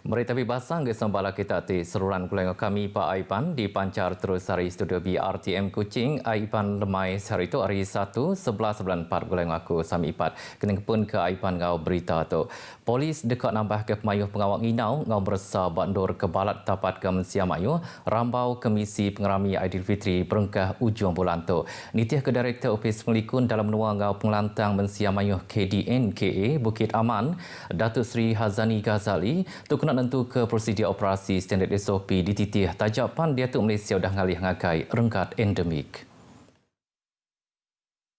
Berita basang ke sembala kita ti seruran kulengo kami Pak Aipan dipancar terus hari studio BRTM Kuching. Aipan lemai hari itu hari 1/11/94 kulengo aku sami ipat. Kena pun ke Aipan ngau berita tu. Polis dekat nambah ke pemayuh pengawal nginau ngau bersa bandur ke balat tapat ke Mensia Mayu rambau Komisi Pengerami Aidilfitri berengkah ujung bulan tu. Nitiah ke Direktur Opis Pengelikun dalam menua ngau pengelantang Mensia Mayu KDNKA Bukit Aman Datuk Seri Hazani Ghazali tu kena tentu ke prosedur operasi standard SOP dititih tajapan dia tu Malaysia dah ngalih ngagai rengkat endemik.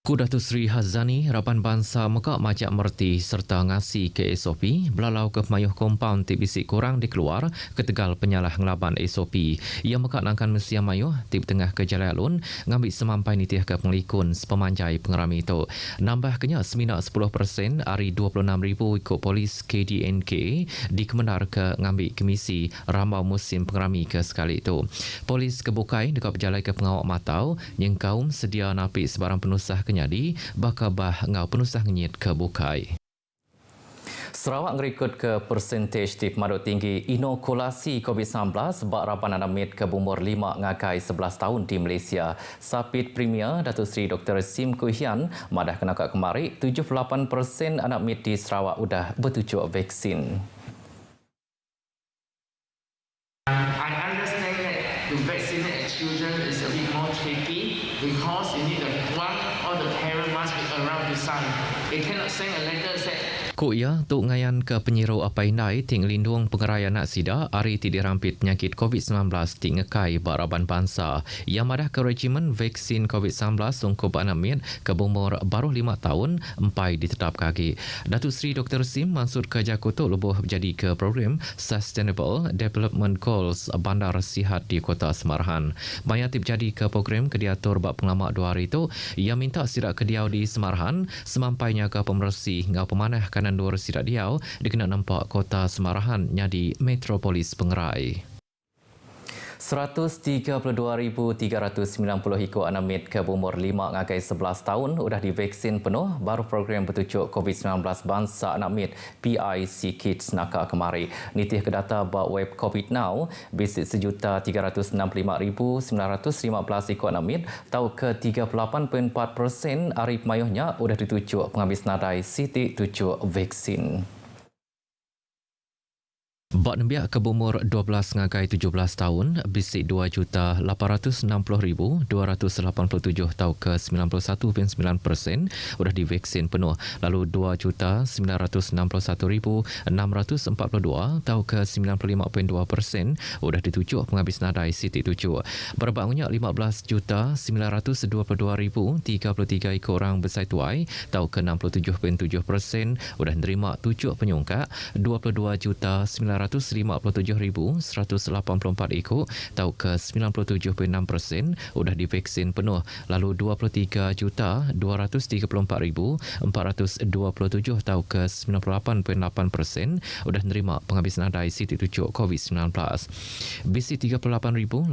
Ku Datuk Seri Hazani Harapan Bangsa Mekak Majak Merti serta ngasi ke SOP belalau ke pemayuh kompaun tip bisik kurang dikeluar ke Tegal penyalah ngelaban SOP. Ia Mekak nangkan Mensia Mayuh tip tengah ke Jalai Alun ngambil semampai nitih ke pengelikun sepemanjai pengerami itu. Nambah kenya semina 10% hari 26,000 ikut polis KDNK di Kemenar ke ngambil komisi rambau musim pengerami ke sekali itu. Polis kebukai dekat berjalai ke pengawak matau yang kaum sedia napik sebarang penusah kenyadi bakabah ngau penusah ngenyit ke bukai. Sarawak ngerikut ke persentase tip madut tinggi inokulasi COVID-19 bak rapan anak mit ke umur 5 ngakai 11 tahun di Malaysia. Sapit Premier Datuk Seri Dr. Sim Koo Hian madah kena kat kemari 78% anak mit di Sarawak sudah bertujuk vaksin. I understand that to vaccinate children is a bit more tricky because you need all the parent must be around the son. They cannot send a letter say. Ku ia tuk ngayan ke penyiru apai nai ting lindung pengerai anak sida hari tidak rampit penyakit COVID-19 ting ngekai baraban bangsa. Ia madah ke regimen vaksin COVID-19 sungkup anak mit ke umur baru 5 tahun empai ditetap kaki. Datuk Seri Dr. Sim Mansur Kerja Kutuk lebuh jadi ke program Sustainable Development Goals Bandar Sihat di Kota Semarahan. Maya tip jadi ke program ke diatur bak pengalamak 2 hari itu, ia minta sidak kediau di Semarahan semampainya ke pemersi ngau pemanah kanan dua sidak diau dikena nampak Kota Semarahan nyadi metropolis Pengerai. 132,390 ikut anak mit ke umur 5 ngagai 11 tahun sudah divaksin penuh baru program bertujuk COVID-19 Bangsa Anak Mit PIC Kids nakak kemari. Nitih ke data bak web COVID Now, bisik 1,366,915 ikut anak mit tahu ke 38.4% hari pemayuhnya sudah ditujuk penghabis nadai sitik tujuk vaksin. Bak nembiak ke umur 12 ngagai 17 tahun, bisik 2,860,287 tau ke 91.9% sudah divaksin penuh. Lalu 2,961,642 tau ke 95.2% sudah ditujuk penghabis nadai sitik tujuk. Berbaknya 15,922,033 ikut orang besar tuai tau ke 67.7% sudah menerima tujuk penyungkak. 22,957,184 ikut tau ke 97.6% sudah divaksin penuh. Lalu 23,234,427 tau ke 98.8% sudah menerima penghabis nadai sitik tujuk COVID-19. Bisi 38,820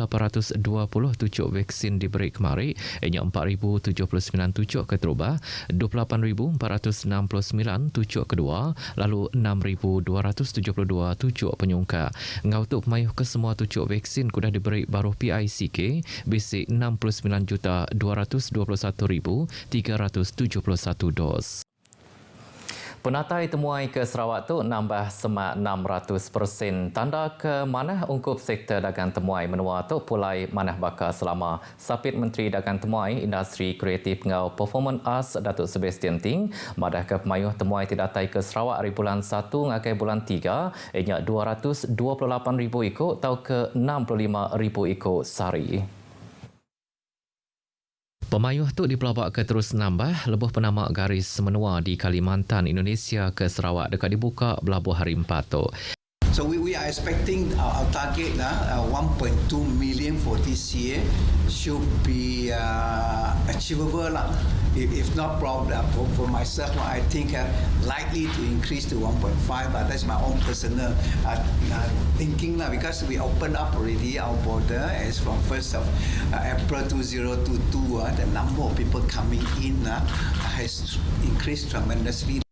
tujuk vaksin diberi kemari, ianya 4,079 tujuk keterubah, 28,469 tujuk kedua, lalu 6,272 tujuk penyungka. Ngautuk pemayuh ke semua tujuk vaksin kudah diberi baru PICK basic 69,221,371 dos. Penatai temuai ke Sarawak tu nambah semak 600%. Tanda ke manah ungkup sektor dagang temuai menua tu pulai manah bakal selama. Sapit Menteri Dagang Temuai Industri Kreatif ngau Performance Arts Datuk Sebastian Ting madah ke pemayuh temuai tidatai ke Sarawak hari bulan 1 ngagai bulan 3 ianya 228,000 ikut tau ke 65,000 ikut sehari. Pemayuh tu dipelabak ke terus nambah lebuh penamak garis menua di Kalimantan, Indonesia ke Sarawak dekat dibuka belabuh hari 4 tu. So we are expecting our target 1.2 million for this year should be achievable lah. If not problem for myself, I think likely to increase to 1.5. But that's my own personal thinking lah, because we opened up already our border as from 1st of April 2022. The number of people coming in has increased tremendously.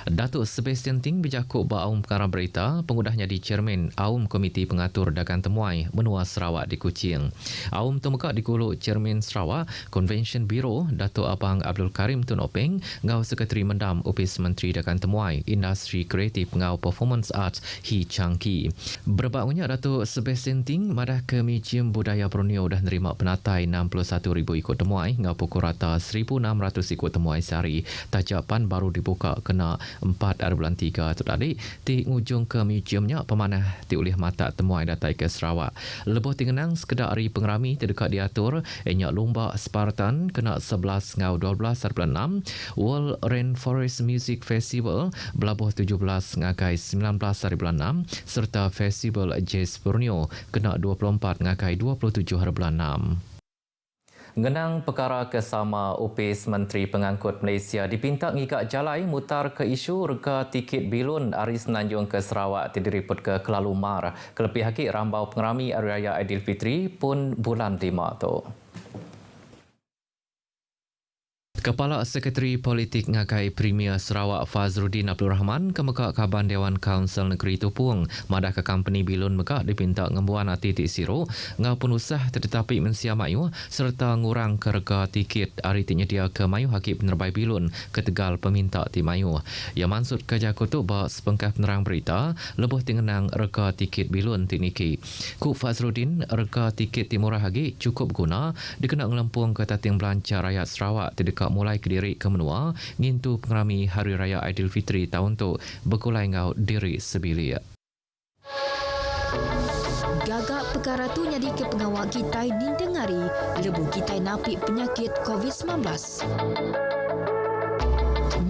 Datuk Sebastian Ting berjakuk ba Aum Pengarah Berita, pengudahnya di Chairman Aum Komiti Pengatur Dagang Temuai Benua Sarawak di Kuching. Aum temekak di Kuluk Chairman Sarawak Convention Bureau Datuk Abang Abdul Karim Tun Openg ngau Sekretari Mendam Opis Menteri Dagang Temuai Industri Kreatif ngau Performance Arts Hi Chang Ki. Berbaknya Datuk Sebastian Ting madah ke Museum Budaya Borneo dah nerima penatai 61,000 ikut temuai ngau pukul rata 1,600 ikut temuai sehari. Tajapan baru dibuka kena 4.3 tu tadi di ngujung ke museumnya pemanah ti oleh mata temuai datai ke Sarawak. Lebih tingenang sekedar hari pengerami terdekat diatur enyak lomba Spartan kena 11 ngau 12.6 World Rainforest Music Festival belabuh 17 ngakai 19.6 serta Festival Jazz Borneo kena 24 ngakai 27.6. Ngenang perkara kesama Opis Menteri Pengangkut Malaysia dipinta ngikak jalai mutar ke isu rega tiket bilun hari Senanjung ke Sarawak diriput ke Kelalu Mar. Kelebih lagi rambau pengerami Hari Raya Aidilfitri pun bulan 5 tu. Kepala Sekretari Politik Ngakai Premier Sarawak Fazruddin Abdul Rahman kemekak Kaban Dewan Kaunsil Negeri Tupung madah ke company bilun mekak dipinta ngembuan ati tik siro ngau penusah tetapi mensia mayu serta ngurang ke rega tiket hari tinyedia ke mayu hakib penerbai bilun ke Tegal peminta ti mayu. Yang maksud kerja kutuk bahawa sepengkah penerang berita lebih tingenang rega tiket bilun ti niki. Ku Fazruddin rega tiket ti murah lagi cukup guna dikena ngelempung ke tating belancar rakyat Sarawak terdekat mulai ke diri ke menua ngintu pengerami Hari Raya Aidilfitri tahun tu berkulai ngau diri sebilik. Gagak perkara tu jadi ke pengawal kita dindengari lebu kita napi penyakit COVID-19.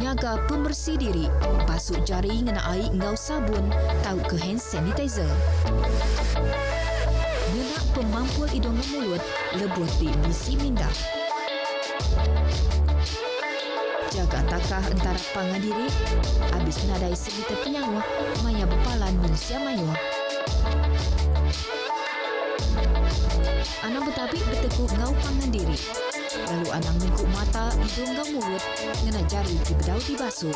Nyaga pembersih diri, basuh jari ngena air ngau sabun, tahu ke hand sanitizer. Ngenak pemampul hidung dan mulut, lebu di bisi minda. Jaga takah antara pangan diri, habis nadai segitu penyawa, maya bepalan manusia mayu. Anak bertabik bertekuk ngau pangan diri. Lalu anak mengkuk mata, hidung ngau mulut, ngena jari di bedau di basuh.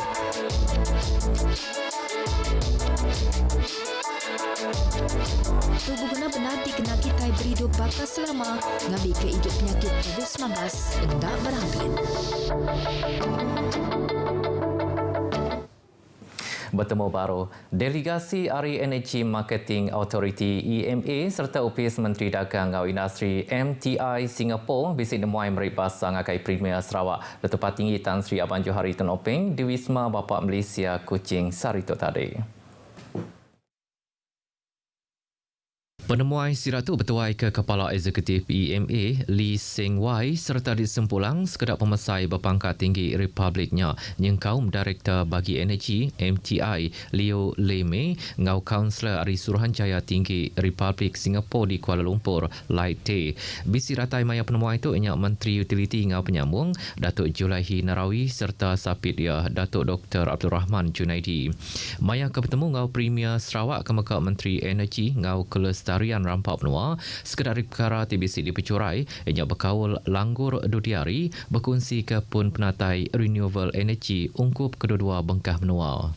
Tubuh benar-benar dikena kita berhidup bakal selama ngabi ke hidup penyakit COVID-19 hendak berampit. Bertemu baru, Delegasi Ari Energy Marketing Authority EMA serta Opis Menteri Dagang ngau Industri MTI Singapura bisik nemuai merik basah ngakai Premier Sarawak Datuk Patinggi Tan Sri Abang Johari Tun Openg di Wisma Bapa Malaysia Kuching Sarito tadi. Penemuai siratu bertuai ke Kepala Eksekutif EMA Lee Seng Wai serta disempulang sekedar pemesai berpangkat tinggi Republiknya nyengkaum Direktur bagi Energi MTI Leo Leme ngau Kaunselor Ari Suruhanjaya Tinggi Republik Singapura di Kuala Lumpur Light Day. Bisi ratai maya penemuai itu inyak Menteri Utiliti ngau penyambung Datuk Julaihi Narawi serta sapit dia Datuk Dr. Abdul Rahman Junaidi. Maya ke bertemu ngau Premier Sarawak kemekak Menteri Energi ngau Kelestarian Rampak Benua sekedar perkara TBC dipecurai yang berkawal langgur dudiari berkongsi ke pun penatai renewable energy ungkup kedua-dua bengkah benua.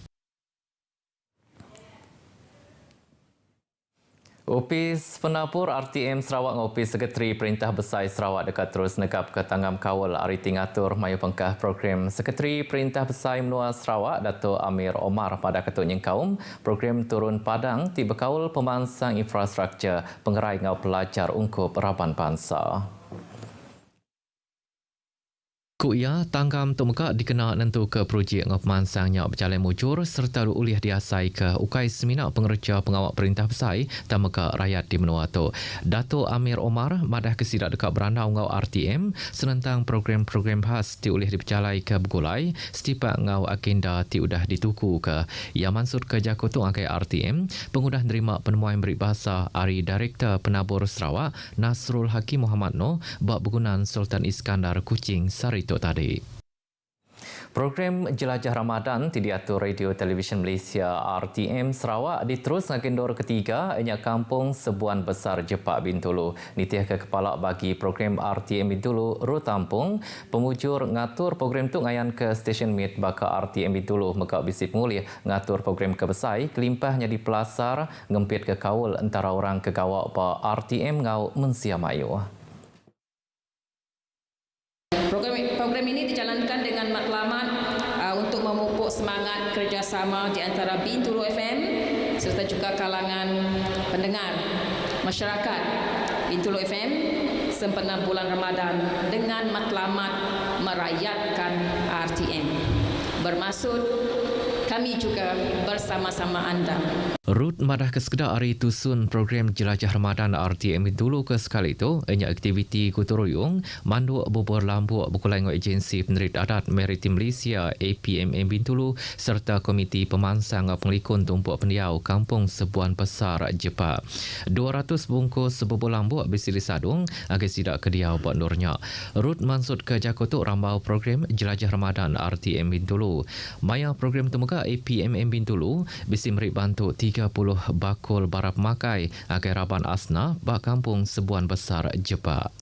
Opis Penapur RTM Sarawak ngopis Sekretari Perintah Besar Sarawak dekat terus negap ke tanggam kawal hari tingatur mayu pengkah program Sekretari Perintah Besar Menua Sarawak Datuk Amir Omar pada ketuk nyengkaum program turun padang tiba kawal pemansang infrastruktur pengerai ngau pelajar ungkup Raban Bangsa. Kuya tanggam temeka dikena nentu ke projek ngopmansangnya berjalan mujur serta uliah diasai ke ukai seminar pengerja pengawal perintah besar tameka rakyat di menua tu. Dato' Amir Omar madah kesidak dekat berandau ngau RTM senentang program-program khas diuliah dipercalai ke bergulai setiap ngau agenda udah dituku ke. Yang mansud ke jakutung akai RTM pengudah nerima penemuan berik bahasa Ari Direktur Penabur Sarawak Nasrul Hakim Muhammad Noh bak bergunaan Sultan Iskandar Kuching Sarito tadi. Program Jelajah Ramadan di diatur Radio Televisyen Malaysia RTM Sarawak diterus ngagendor ketiga ianya kampung Sebuan Besar Jepak Bintulu. Nitiah ke kepala bagi program RTM Bintulu Ruth Tampung, pemujur ngatur program tu ngayan ke stesen meet baka RTM Bintulu maka bisi pengulih ngatur program ke Besai kelimpahnya di Pelasar ngempit ke kaul antara orang ke gawak pa RTM ngau Mensiamayu. Program ini dijalankan dengan matlamat untuk memupuk semangat kerjasama di antara Bintulu FM serta juga kalangan pendengar masyarakat Bintulu FM sempena bulan Ramadan dengan matlamat merakyatkan RTM. Bermaksud kami juga bersama-sama anda. Ruth madah ke sekedar hari tusun program Jelajah Ramadan RTM dulu ke sekali itu, ianya aktiviti kuturuyung, manduk bubur lambuk berkulai agensi penerit adat Maritim Malaysia APMM Bintulu serta Komiti Pemansang Penglikun Tumpuk Pendiau Kampung Sebuan Besar Jepak. 200 bungkus bubur lambuk bisi disadung agar sidak kediau buat nurnya. Ruth mansud ke jakotuk rambau program Jelajah Ramadan RTM Bintulu. Maya program temuka APMM Bintulu bisi merik bantu 30 bakul barap makai agar Raban Asna bak kampung Sebuan Besar Jepak.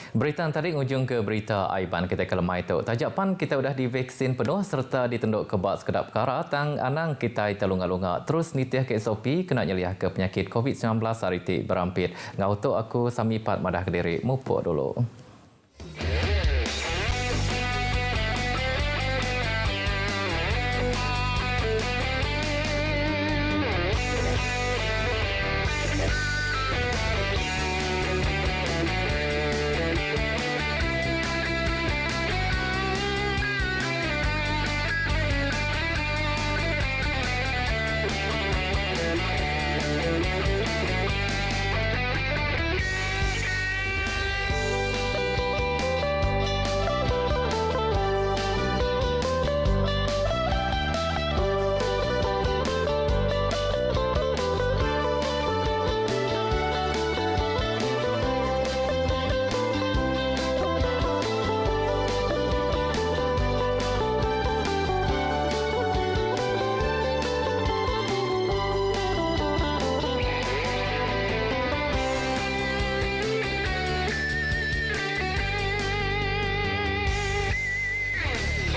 Berita tadi ujung ke berita Aiban kita ke lemai tu. Tajapan kita sudah divaksin penuh serta ditunduk ke bak sekedap perkara tang anang kita telunga-lunga terus nitiah ke SOP kena nyeliah ke penyakit COVID-19 hari ti berampit. Ngau tu aku Sami Pat madah ke diri mupuk dulu.